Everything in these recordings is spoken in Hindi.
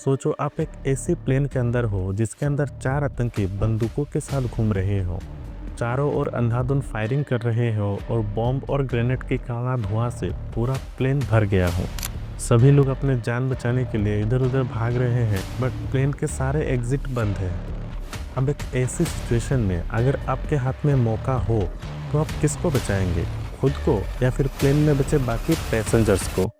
सोचो आप एक ऐसी प्लेन के अंदर हो जिसके अंदर 4 आतंकी बंदूकों के साथ घूम रहे हो, चारों ओर अंधाधुंध फायरिंग कर रहे हो और बॉम्ब और ग्रेनेड की काला धुआं से पूरा प्लेन भर गया हो। सभी लोग अपने जान बचाने के लिए इधर उधर भाग रहे हैं, बट प्लेन के सारे एग्जिट बंद हैं। अब एक ऐसी सिचुएशन में अगर आपके हाथ में मौका हो तो आप किसको बचाएंगे, खुद को या फिर प्लेन में बचे बाकी पैसेंजर्स को?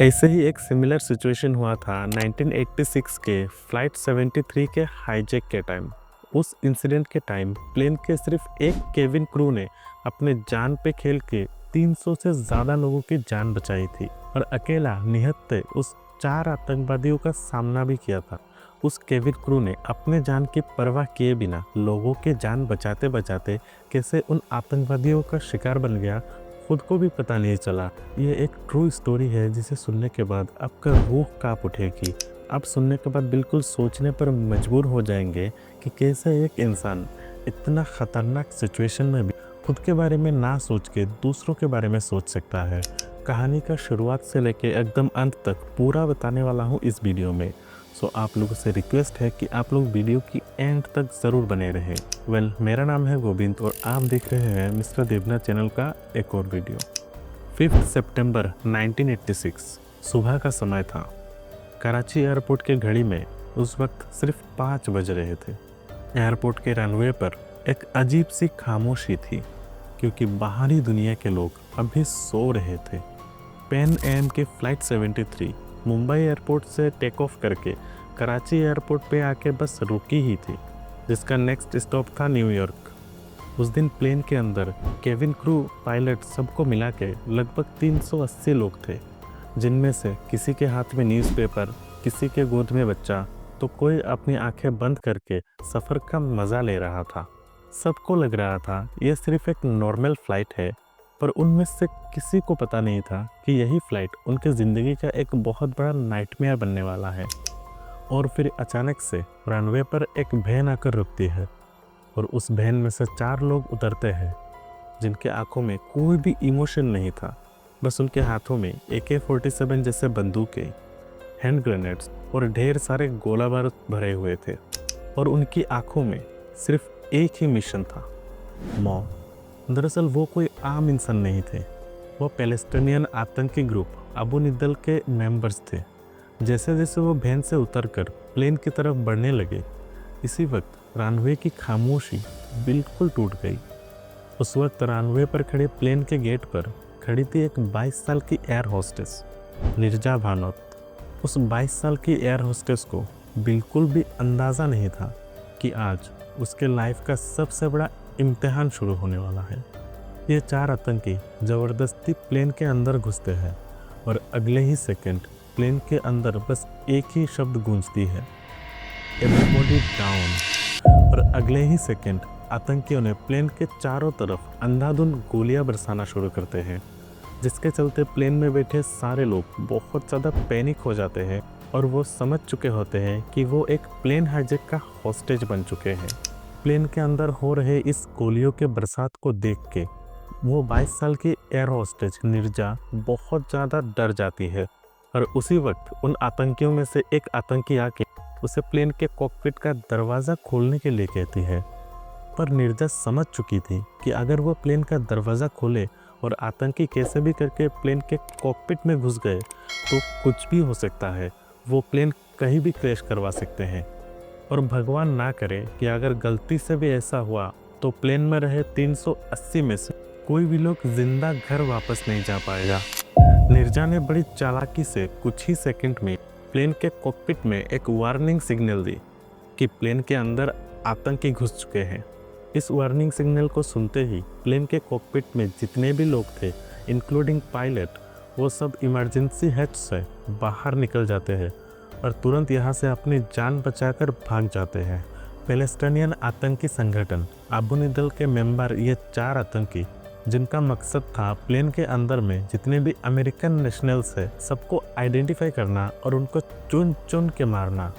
ऐसे ही एक सिमिलर सिचुएशन हुआ था 1986 के फ्लाइट 73 के हाईजैक के टाइम। उस इंसिडेंट के टाइम प्लेन के सिर्फ एक केबिन क्रू ने अपने जान पे खेल के 300 से ज़्यादा लोगों की जान बचाई थी और अकेला निहत्थे उस 4 आतंकवादियों का सामना भी किया था। उस केबिन क्रू ने अपने जान की परवाह किए बिना लोगों की जान बचाते बचाते कैसे उन आतंकवादियों का शिकार बन गया, खुद को भी पता नहीं चला। ये एक ट्रू स्टोरी है जिसे सुनने के बाद आपका रूह कांप उठेगी। आप सुनने के बाद बिल्कुल सोचने पर मजबूर हो जाएंगे कि कैसे एक इंसान इतना ख़तरनाक सिचुएशन में भी खुद के बारे में ना सोच के दूसरों के बारे में सोच सकता है। कहानी का शुरुआत से लेके एकदम अंत तक पूरा बताने वाला हूँ इस वीडियो में। सो आप लोगों से रिक्वेस्ट है कि आप लोग वीडियो की एंड तक ज़रूर बने रहें। मेरा नाम है गोविंद और आप देख रहे हैं मिस्टर देवनाथ चैनल का एक और वीडियो। 5 सितंबर 1986 सुबह का समय था। कराची एयरपोर्ट के घड़ी में उस वक्त सिर्फ 5 बज रहे थे। एयरपोर्ट के रनवे पर एक अजीब सी खामोशी थी क्योंकि बाहरी दुनिया के लोग अभी सो रहे थे। पैन एम की फ़्लाइट 73 मुंबई एयरपोर्ट से टेक ऑफ करके कराची एयरपोर्ट पे आके बस रुकी ही थी, जिसका नेक्स्ट स्टॉप था न्यूयॉर्क। उस दिन प्लेन के अंदर केबिन क्रू, पायलट सबको मिला के लगभग 380 लोग थे, जिनमें से किसी के हाथ में न्यूज़पेपर, किसी के गोद में बच्चा, तो कोई अपनी आंखें बंद करके सफ़र का मज़ा ले रहा था। सबको लग रहा था ये सिर्फ एक नॉर्मल फ़्लाइट है, पर उनमें से किसी को पता नहीं था कि यही फ़्लाइट उनकी ज़िंदगी का एक बहुत बड़ा नाइटमेयर बनने वाला है। और फिर अचानक से रनवे पर एक वैन आकर रुकती है और उस वैन में से 4 लोग उतरते हैं, जिनके आंखों में कोई भी इमोशन नहीं था। बस उनके हाथों में AK-47 जैसे बंदूकें, हैंड ग्रेनेड्स और ढेर सारे गोला बारूद भरे हुए थे। और उनकी आंखों में सिर्फ एक ही मिशन था, मौत। दरअसल वो कोई आम इंसान नहीं थे, वो पैलेस्टीनियन आतंकी ग्रुप अबू निदल के मेंबर्स थे। जैसे जैसे वो वैन से उतरकर प्लेन की तरफ बढ़ने लगे, इसी वक्त रनवे की खामोशी बिल्कुल टूट गई। उस वक्त रनवे पर खड़े प्लेन के गेट पर खड़ी थी एक 22 साल की एयर होस्टेस, निर्जा भानोत। उस 22 साल की एयर होस्टेस को बिल्कुल भी अंदाज़ा नहीं था कि आज उसके लाइफ का सबसे बड़ा इम्तिहान शुरू होने वाला है। ये 4 आतंकी ज़बरदस्ती प्लेन के अंदर घुसते हैं और अगले ही सेकंड प्लेन के अंदर बस एक ही शब्द गूंजती है, एवरीबॉडी डाउन। और अगले ही सेकंड आतंकियों ने प्लेन के चारों तरफ अंधाधुंध गोलियां बरसाना शुरू करते हैं, जिसके चलते प्लेन में बैठे सारे लोग बहुत ज़्यादा पैनिक हो जाते हैं और वो समझ चुके होते हैं कि वो एक प्लेन हाईजैक का हॉस्टेज बन चुके हैं। प्लेन के अंदर हो रहे इस गोलियों के बरसात को देख के वो 22 साल की एयर होस्टेज निर्जा बहुत ज़्यादा डर जाती है और उसी वक्त उन आतंकियों में से एक आतंकी आके उसे प्लेन के कॉकपिट का दरवाज़ा खोलने के लिए कहती है। पर निर्जा समझ चुकी थी कि अगर वो प्लेन का दरवाज़ा खोले और आतंकी कैसे भी करके प्लेन के कॉकपिट में घुस गए तो कुछ भी हो सकता है, वो प्लेन कहीं भी क्रैश करवा सकते हैं। और भगवान ना करे कि अगर गलती से भी ऐसा हुआ तो प्लेन में रहे 380 में से कोई भी लोग जिंदा घर वापस नहीं जा पाएगा। निर्जा ने बड़ी चालाकी से कुछ ही सेकंड में प्लेन के कॉकपिट में एक वार्निंग सिग्नल दी कि प्लेन के अंदर आतंकी घुस चुके हैं। इस वार्निंग सिग्नल को सुनते ही प्लेन के कॉकपिट में जितने भी लोग थे, इंक्लूडिंग पायलट, वो सब इमरजेंसी हैच से बाहर निकल जाते हैं और तुरंत यहाँ से अपनी जान बचाकर भाग जाते हैं। पैलेस्टीनियन आतंकी संगठन अबू निदल के मेंबर ये 4 आतंकी, जिनका मकसद था प्लेन के अंदर में जितने भी अमेरिकन नेशनल्स हैं सबको आइडेंटिफाई करना और उनको चुन चुन के मारना।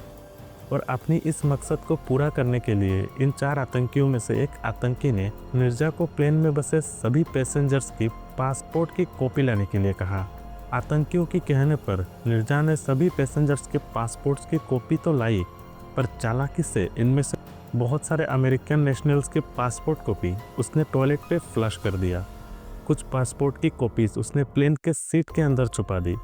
और अपनी इस मकसद को पूरा करने के लिए इन 4 आतंकियों में से एक आतंकी ने निर्जा को प्लेन में बसे सभी पैसेंजर्स की पासपोर्ट की कॉपी लाने के लिए कहा। आतंकियों के कहने पर निर्जा ने सभी पैसेंजर्स के पासपोर्ट्स की कॉपी तो लाई, पर चालाकी से इनमें से बहुत सारे अमेरिकन नेशनल्स के पासपोर्ट कॉपी उसने टॉयलेट पे फ्लश कर दिया। कुछ पासपोर्ट की कॉपीज उसने प्लेन के सीट के अंदर छुपा दी,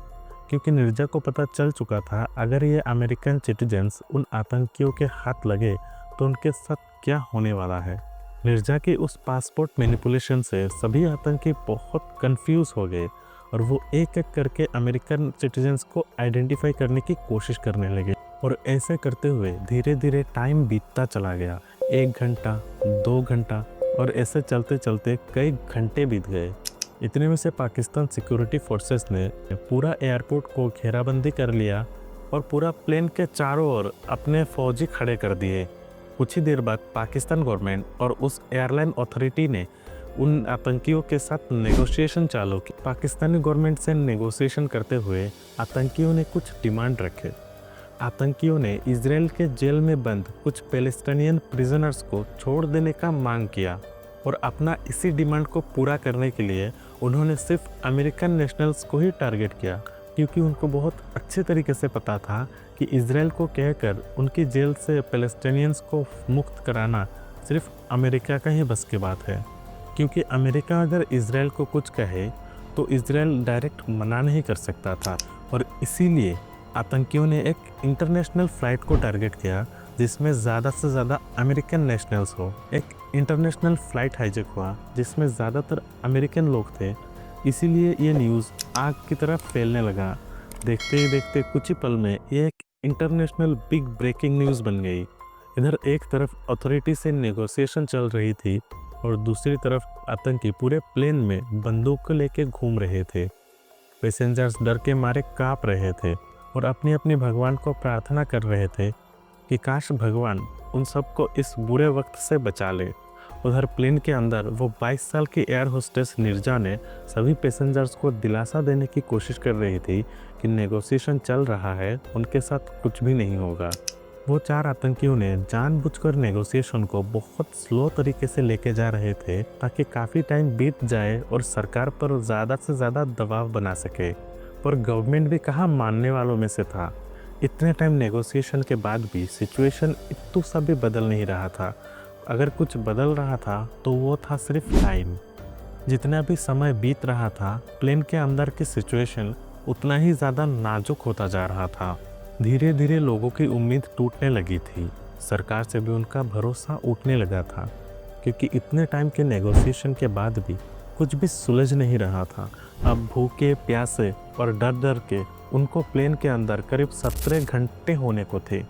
क्योंकि निर्जा को पता चल चुका था अगर ये अमेरिकन सिटीजन्स उन आतंकियों के हाथ लगे तो उनके साथ क्या होने वाला है। निर्जा के उस पासपोर्ट मैनिपुलेशन से सभी आतंकी बहुत कंफ्यूज हो गए और वो एक एक करके अमेरिकन सिटीजन्स को आइडेंटिफाई करने की कोशिश करने लगे। और ऐसे करते हुए धीरे धीरे टाइम बीतता चला गया। 1 घंटा, 2 घंटा और ऐसे चलते चलते कई घंटे बीत गए। इतने में से पाकिस्तान सिक्योरिटी फोर्सेस ने पूरा एयरपोर्ट को घेराबंदी कर लिया और पूरा प्लेन के चारों ओर अपने फौजी खड़े कर दिए। कुछ ही देर बाद पाकिस्तान गवर्नमेंट और उस एयरलाइन अथॉरिटी ने उन आतंकियों के साथ नेगोशिएशन चालू की। पाकिस्तानी गवर्नमेंट से नेगोशिएशन करते हुए आतंकियों ने कुछ डिमांड रखे। आतंकियों ने इजराइल के जेल में बंद कुछ पैलेस्टाइनियन प्रिजनर्स को छोड़ देने का मांग किया और अपना इसी डिमांड को पूरा करने के लिए उन्होंने सिर्फ अमेरिकन नेशनल्स को ही टारगेट किया, क्योंकि उनको बहुत अच्छे तरीके से पता था कि इजराइल को कहकर उनकी जेल से पैलेस्टाइनियंस को मुक्त कराना सिर्फ अमेरिका का ही बस की बात है। क्योंकि अमेरिका अगर इजराइल को कुछ कहे तो इजराइल डायरेक्ट मना नहीं कर सकता था, और इसीलिए आतंकियों ने एक इंटरनेशनल फ़्लाइट को टारगेट किया जिसमें ज़्यादा से ज़्यादा अमेरिकन नेशनल्स हो। एक इंटरनेशनल फ़्लाइट हाईजैक हुआ जिसमें ज़्यादातर अमेरिकन लोग थे, इसीलिए ये न्यूज़ आग की तरह फैलने लगा। देखते ही देखते कुछ ही पल में ये एक इंटरनेशनल बिग ब्रेकिंग न्यूज़ बन गई। इधर एक तरफ अथॉरिटी से नेगोशिएशन चल रही थी और दूसरी तरफ आतंकी पूरे प्लेन में बंदूक लेके घूम रहे थे। पैसेंजर्स डर के मारे काँप रहे थे और अपनी अपनी भगवान को प्रार्थना कर रहे थे कि काश भगवान उन सबको इस बुरे वक्त से बचा ले। उधर प्लेन के अंदर वो 22 साल की एयर होस्टेस निर्जा ने सभी पैसेंजर्स को दिलासा देने की कोशिश कर रही थी कि नेगोशिएशन चल रहा है, उनके साथ कुछ भी नहीं होगा। वो 4 आतंकियों ने जानबूझकर नेगोशिएशन को बहुत स्लो तरीके से लेके जा रहे थे ताकि काफ़ी टाइम बीत जाए और सरकार पर ज़्यादा से ज़्यादा दबाव बना सके। पर गवर्नमेंट भी कहाँ मानने वालों में से था। इतने टाइम नेगोशिएशन के बाद भी सिचुएशन इतू सा भी बदल नहीं रहा था। अगर कुछ बदल रहा था तो वो था सिर्फ टाइम। जितना भी समय बीत रहा था प्लेन के अंदर की सिचुएशन उतना ही ज़्यादा नाजुक होता जा रहा था। धीरे धीरे लोगों की उम्मीद टूटने लगी थी, सरकार से भी उनका भरोसा उठने लगा था, क्योंकि इतने टाइम के नेगोशिएशन के बाद भी कुछ भी सुलझ नहीं रहा था। अब भूखे प्यासे और डर डर के उनको प्लेन के अंदर करीब 17 घंटे होने को थे,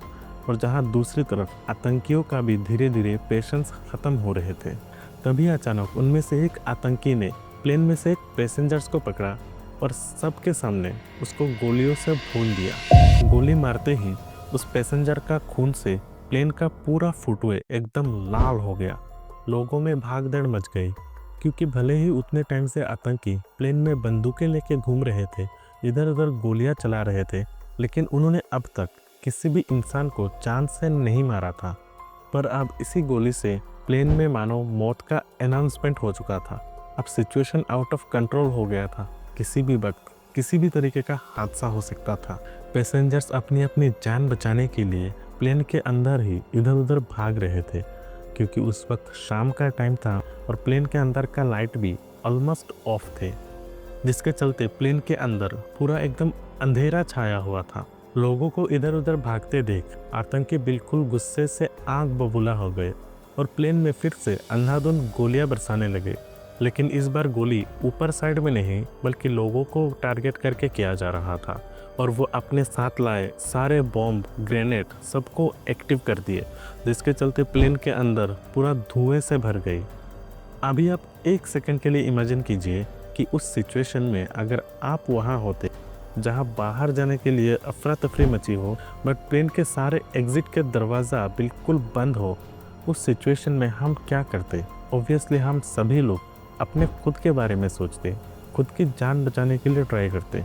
और जहां दूसरी तरफ आतंकियों का भी धीरे धीरे पेशेंस ख़त्म हो रहे थे। तभी अचानक उनमें से एक आतंकी ने प्लेन में से एक पैसेंजर्स को पकड़ा और सबके सामने उसको गोलियों से भून दिया। गोली मारते ही उस पैसेंजर का खून से प्लेन का पूरा फुटवे एकदम लाल हो गया। लोगों में भागदौड़ मच गई, क्योंकि भले ही उतने टाइम से आतंकी प्लेन में बंदूकें लेके घूम रहे थे, इधर उधर गोलियां चला रहे थे, लेकिन उन्होंने अब तक किसी भी इंसान को जान से नहीं मारा था। पर अब इसी गोली से प्लेन में मानो मौत का अनाउंसमेंट हो चुका था। अब सिचुएशन आउट ऑफ कंट्रोल हो गया था। किसी भी वक्त किसी भी तरीके का हादसा हो सकता था। पैसेंजर्स अपनी अपनी जान बचाने के लिए प्लेन के अंदर ही इधर उधर भाग रहे थे, क्योंकि उस वक्त शाम का टाइम था और प्लेन के अंदर का लाइट भी ऑलमोस्ट ऑफ थे, जिसके चलते प्लेन के अंदर पूरा एकदम अंधेरा छाया हुआ था। लोगों को इधर उधर भागते देख आतंकी बिल्कुल गुस्से से आग बबूला हो गए और प्लेन में फिर से अंधाधुंध गोलियां बरसाने लगे। लेकिन इस बार गोली ऊपर साइड में नहीं बल्कि लोगों को टारगेट करके किया जा रहा था, और वो अपने साथ लाए सारे बॉम्ब ग्रेनेड सबको एक्टिव कर दिए, जिसके चलते प्लेन के अंदर पूरा धुएं से भर गई। अभी आप एक सेकंड के लिए इमेजिन कीजिए कि उस सिचुएशन में अगर आप वहाँ होते जहाँ बाहर जाने के लिए अफरा तफरी मची हो, बट प्लेन के सारे एग्जिट के दरवाज़ा बिल्कुल बंद हो। उस सिचुएशन में हम क्या करते? ऑब्वियसली हम सभी लोग अपने खुद के बारे में सोचते, खुद की जान बचाने के लिए ट्राई करते।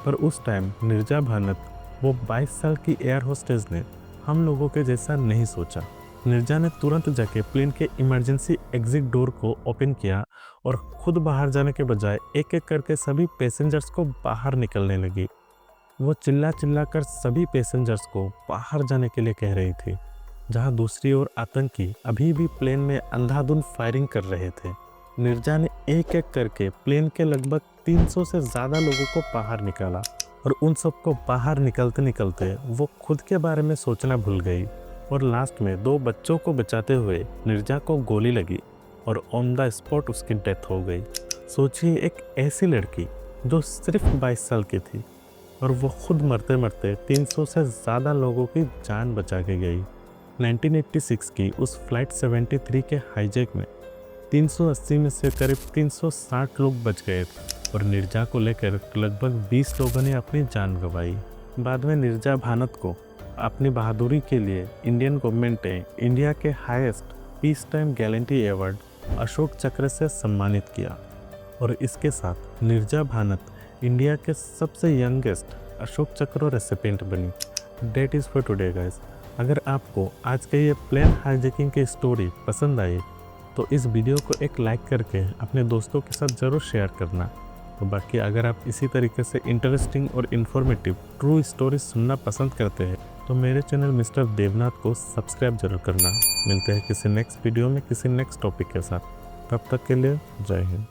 पर उस टाइम निर्जा भानत, वो 22 साल की एयर होस्टेस ने हम लोगों के जैसा नहीं सोचा। निर्जा ने तुरंत जाके प्लेन के इमरजेंसी एग्जिट डोर को ओपन किया और खुद बाहर जाने के बजाय एक एक करके सभी पैसेंजर्स को बाहर निकलने लगी। वो चिल्ला चिल्ला कर सभी पैसेंजर्स को बाहर जाने के लिए कह रही थी, जहां दूसरी ओर आतंकी अभी भी प्लेन में अंधाधुंध फायरिंग कर रहे थे। निर्जा ने एक एक करके प्लेन के लगभग 300 से ज़्यादा लोगों को बाहर निकाला और उन सबको बाहर निकलते निकलते वो खुद के बारे में सोचना भूल गई और लास्ट में 2 बच्चों को बचाते हुए निर्जा को गोली लगी और ऑन द स्पॉट उसकी डेथ हो गई। सोचिए, एक ऐसी लड़की जो सिर्फ 22 साल की थी और वो खुद मरते मरते 300 से ज़्यादा लोगों की जान बचा के गई। 1986 की उस फ्लाइट 73 के हाईजैक में 380 में से करीब 360 लोग बच गए और निर्जा को लेकर लगभग 20 लोगों ने अपनी जान गंवाई। बाद में निर्जा भानत को अपनी बहादुरी के लिए इंडियन गवर्नमेंट ने इंडिया के highest peace time gallantry award Ashok चक्र से सम्मानित किया और इसके साथ निर्जा भानत इंडिया के सबसे यंगेस्ट अशोक चक्र रेसिपिएंट बनी। That is for today guys. अगर आपको आज के ये प्लेन हाईजैकिंग की स्टोरी पसंद आई तो इस वीडियो को एक लाइक करके अपने दोस्तों के साथ ज़रूर शेयर करना। तो बाकी अगर आप इसी तरीके से इंटरेस्टिंग और इन्फॉर्मेटिव ट्रू स्टोरी सुनना पसंद करते हैं तो मेरे चैनल मिस्टर देवनाथ को सब्सक्राइब जरूर करना। मिलते हैं किसी नेक्स्ट वीडियो में किसी नेक्स्ट टॉपिक के साथ। तब तक के लिए जय हिंद।